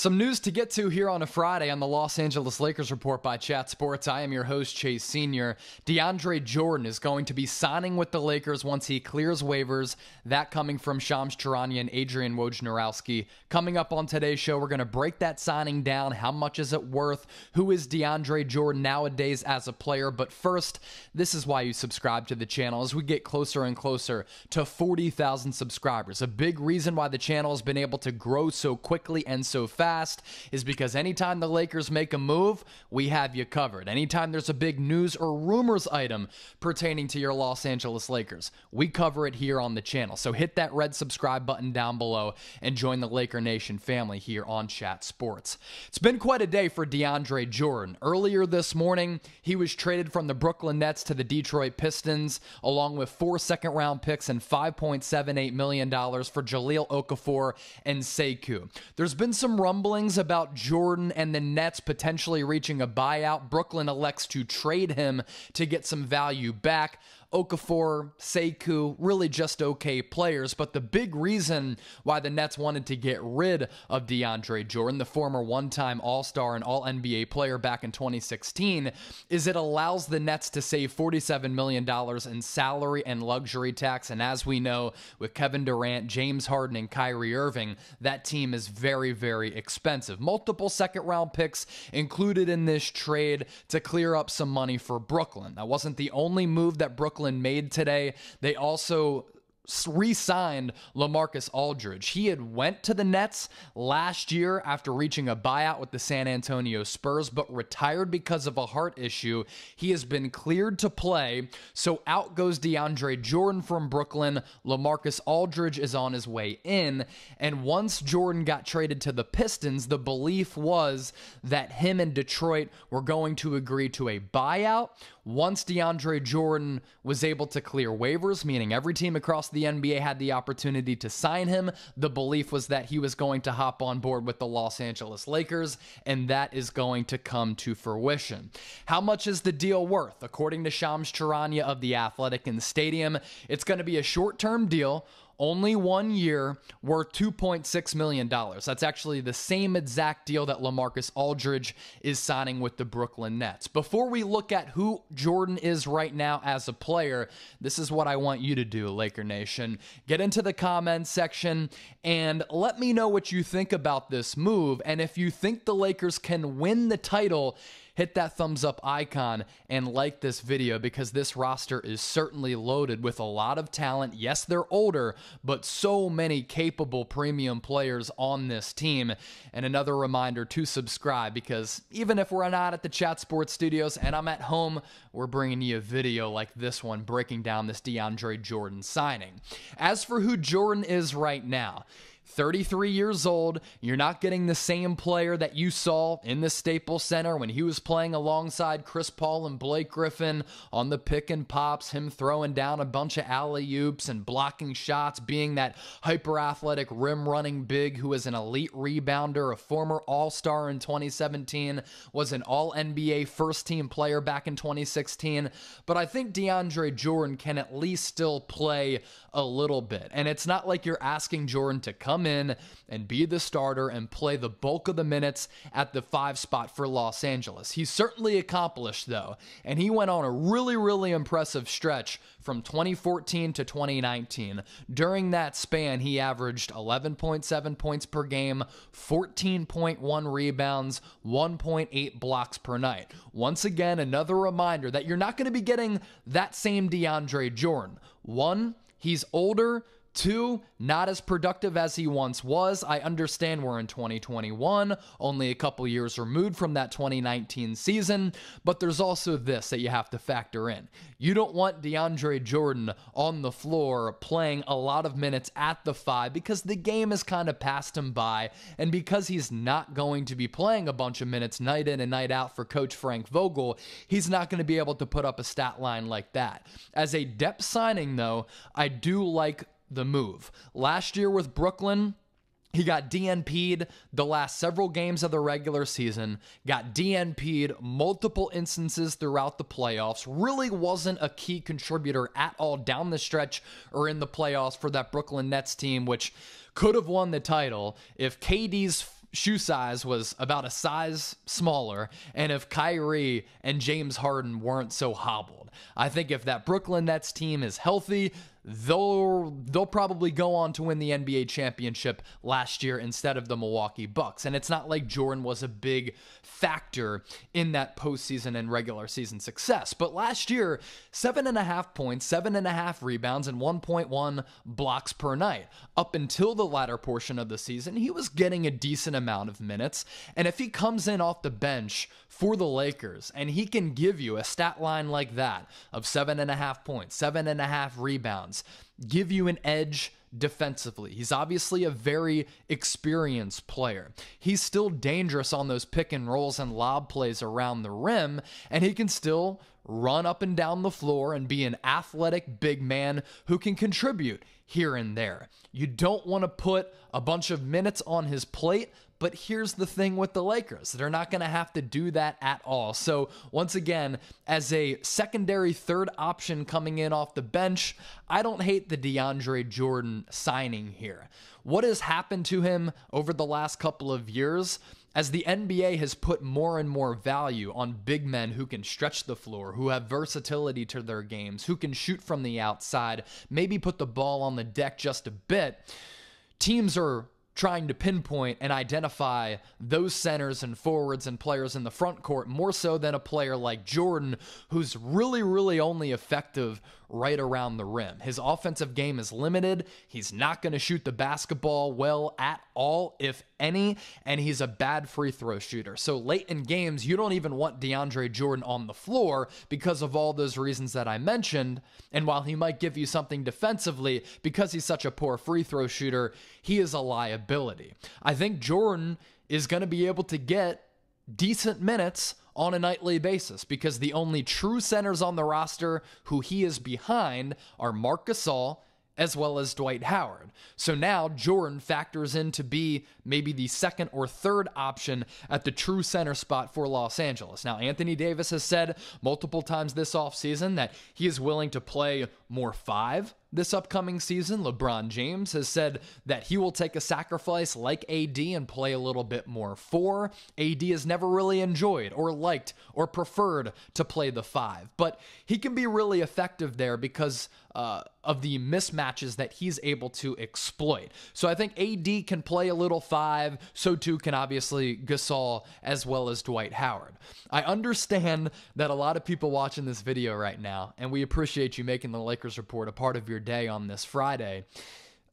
Some news to get to here on a Friday on the Los Angeles Lakers Report by Chat Sports. I am your host, Chase Sr. DeAndre Jordan is going to be signing with the Lakers once he clears waivers. That coming from Shams Charania and Adrian Wojnarowski. Coming up on today's show, we're going to break that signing down. How much is it worth? Who is DeAndre Jordan nowadays as a player? But first, this is why you subscribe to the channel as we get closer and closer to 40,000 subscribers. A big reason why the channel has been able to grow so quickly and so fast is because anytime the Lakers make a move, we have you covered. Anytime there's a big news or rumors item pertaining to your Los Angeles Lakers, we cover it here on the channel. So hit that red subscribe button down below and join the Laker Nation family here on Chat Sports. It's been quite a day for DeAndre Jordan. Earlier this morning, he was traded from the Brooklyn Nets to the Detroit Pistons, along with 4 second-round picks and $5.78 million for Jahlil Okafor and Sekou. There's been some rumblings about Jordan and the Nets potentially reaching a buyout. Brooklyn elects to trade him to get some value back. Okafor, Sekou, really just okay players, but the big reason why the Nets wanted to get rid of DeAndre Jordan, the former one-time All-Star and All-NBA player back in 2016, is it allows the Nets to save $47 million in salary and luxury tax, and as we know, with Kevin Durant, James Harden, and Kyrie Irving, that team is very, very expensive. Multiple second-round picks included in this trade to clear up some money for Brooklyn. That wasn't the only move that Brooklyn made today. They also re-signed LaMarcus Aldridge. He had went to the Nets last year after reaching a buyout with the San Antonio Spurs, but retired because of a heart issue. He has been cleared to play, so out goes DeAndre Jordan from Brooklyn. LaMarcus Aldridge is on his way in, and once Jordan got traded to the Pistons, the belief was that him and Detroit were going to agree to a buyout. Once DeAndre Jordan was able to clear waivers, meaning every team across the NBA had the opportunity to sign him, the belief was that he was going to hop on board with the Los Angeles Lakers, and that is going to come to fruition. How much is the deal worth? According to Shams Charania of The Athletic in the Stadium, it's going to be a short-term deal, only 1 year, worth $2.6 million. That's actually the same exact deal that LaMarcus Aldridge is signing with the Brooklyn Nets. Before we look at who Jordan is right now as a player, this is what I want you to do, Laker Nation. Get into the comments section and let me know what you think about this move. And if you think the Lakers can win the title, hit that thumbs up icon and like this video because this roster is certainly loaded with a lot of talent. Yes, they're older, but so many capable premium players on this team. And another reminder to subscribe because even if we're not at the Chat Sports Studios and I'm at home, we're bringing you a video like this one breaking down this DeAndre Jordan signing. As for who Jordan is right now, 33 years old, you're not getting the same player that you saw in the Staples Center when he was playing alongside Chris Paul and Blake Griffin on the pick and pops, him throwing down a bunch of alley-oops and blocking shots, being that hyper-athletic rim-running big who is an elite rebounder, a former All-Star in 2017, was an All-NBA first-team player back in 2016. But I think DeAndre Jordan can at least still play a little bit. And it's not like you're asking Jordan to come in and be the starter and play the bulk of the minutes at the 5 spot for Los Angeles. He's certainly accomplished, though, and he went on a really, really impressive stretch from 2014 to 2019. During that span, he averaged 11.7 points per game, 14.1 rebounds, 1.8 blocks per night. Once again, another reminder that you're not going to be getting that same DeAndre Jordan. 1, he's older. 2, not as productive as he once was. I understand we're in 2021, only a couple years removed from that 2019 season, but there's also this that you have to factor in. You don't want DeAndre Jordan on the floor playing a lot of minutes at the 5 because the game has kind of passed him by, and because he's not going to be playing a bunch of minutes night in and night out for Coach Frank Vogel, he's not going to be able to put up a stat line like that. As a depth signing, though, I do like the move. Last year with Brooklyn, he got DNP'd the last several games of the regular season, got DNP'd multiple instances throughout the playoffs, really wasn't a key contributor at all down the stretch or in the playoffs for that Brooklyn Nets team, which could have won the title if KD's shoe size was about a size smaller, and if Kyrie and James Harden weren't so hobbled. I think if that Brooklyn Nets team is healthy, they'll probably go on to win the NBA championship last year instead of the Milwaukee Bucks. And it's not like Jordan was a big factor in that postseason and regular season success. But last year, 7.5 points, 7.5 rebounds, and 1.1 blocks per night. Up until the latter portion of the season, he was getting a decent amount of minutes. And if he comes in off the bench for the Lakers and he can give you a stat line like that of 7.5 points, 7.5 rebounds, give you an edge defensively. He's obviously a very experienced player. He's still dangerous on those pick and rolls and lob plays around the rim, and he can still run up and down the floor and be an athletic big man who can contribute here and there. You don't want to put a bunch of minutes on his plate, but here's the thing with the Lakers. They're not going to have to do that at all. So once again, as a secondary third option coming in off the bench, I don't hate the DeAndre Jordan signing here. What has happened to him over the last couple of years, as the NBA has put more and more value on big men who can stretch the floor, who have versatility to their games, who can shoot from the outside, maybe put the ball on the deck just a bit, teams are trying to pinpoint and identify those centers and forwards and players in the front court more so than a player like Jordan, who's really only effective right around the rim. His offensive game is limited. He's not going to shoot the basketball well at all, if any, and he's a bad free throw shooter. So late in games, you don't even want DeAndre Jordan on the floor because of all those reasons that I mentioned. And while he might give you something defensively, because he's such a poor free throw shooter, he is a liability. I think Jordan is going to be able to get decent minutes on a nightly basis because the only true centers on the roster who he is behind are Marc Gasol as well as Dwight Howard. So now Jordan factors in to be maybe the second or third option at the true center spot for Los Angeles. Now, Anthony Davis has said multiple times this offseason that he is willing to play more five this upcoming season. LeBron James has said that he will take a sacrifice like AD and play a little bit more four. AD has never really enjoyed or liked or preferred to play the five, but he can be really effective there because of the mismatches that he's able to exploit. So I think AD can play a little five, so too can obviously Gasol as well as Dwight Howard. I understand that a lot of people watching this video right now, and we appreciate you making the Lakers Report a part of your day on this Friday.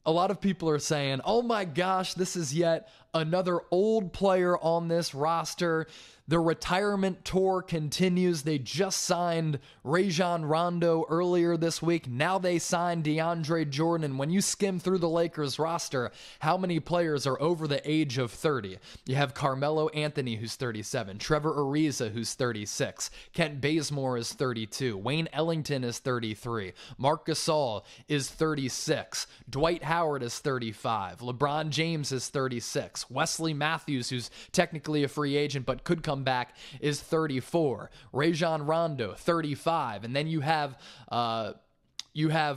A lot of people are saying, oh my gosh, this is yet another old player on this roster. The retirement tour continues. They just signed Rajon Rondo earlier this week. Now they signed DeAndre Jordan. And when you skim through the Lakers roster, how many players are over the age of 30? You have Carmelo Anthony, who's 37. Trevor Ariza, who's 36. Kent Bazemore is 32. Wayne Ellington is 33. Marc Gasol is 36. Dwight Howard is 35. LeBron James is 36. Wesley Matthews, who's technically a free agent but could come back, is 34. Rajon Rondo, 35. And then you have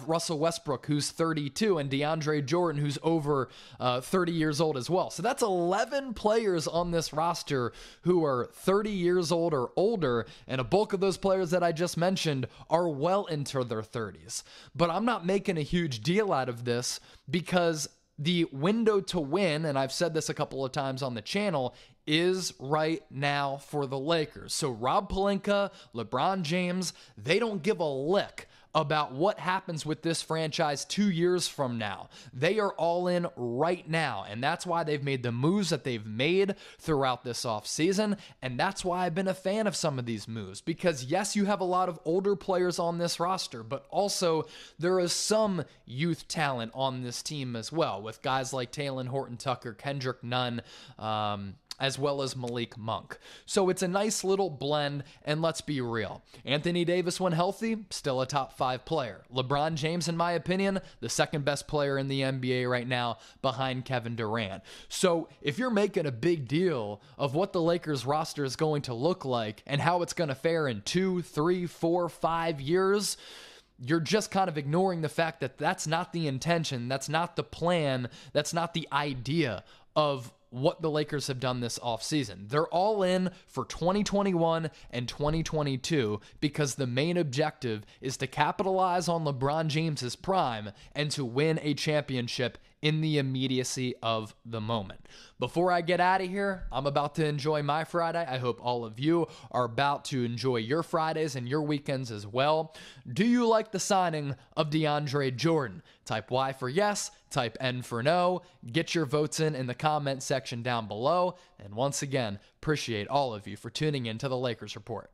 Russell Westbrook, who's 32, and DeAndre Jordan, who's over 30 years old as well. So that's 11 players on this roster who are 30 years old or older, and a bulk of those players that I just mentioned are well into their 30s. But I'm not making a huge deal out of this because the window to win, and I've said this a couple of times on the channel, is right now for the Lakers. So Rob Pelinka, LeBron James, they don't give a lick about what happens with this franchise 2 years from now. They are all in right now, and that's why they've made the moves that they've made throughout this offseason, and that's why I've been a fan of some of these moves, because yes, you have a lot of older players on this roster, but also there is some youth talent on this team as well, with guys like Talen Horton-Tucker, Kendrick Nunn, as well as Malik Monk. So it's a nice little blend, and let's be real. Anthony Davis, when healthy, still a top 5 player. LeBron James, in my opinion, the second best player in the NBA right now behind Kevin Durant. So if you're making a big deal of what the Lakers roster is going to look like and how it's going to fare in 2, 3, 4, 5 years, you're just kind of ignoring the fact that that's not the intention, that's not the plan, that's not the idea of what the Lakers have done this offseason. They're all in for 2021 and 2022 because the main objective is to capitalize on LeBron James's prime and to win a championship in the immediacy of the moment. Before I get out of here, I'm about to enjoy my Friday. I hope all of you are about to enjoy your Fridays and your weekends as well. Do you like the signing of DeAndre Jordan? Type Y for yes, type N for no. Get your votes in the comment section down below. And once again, appreciate all of you for tuning in to the Lakers Report.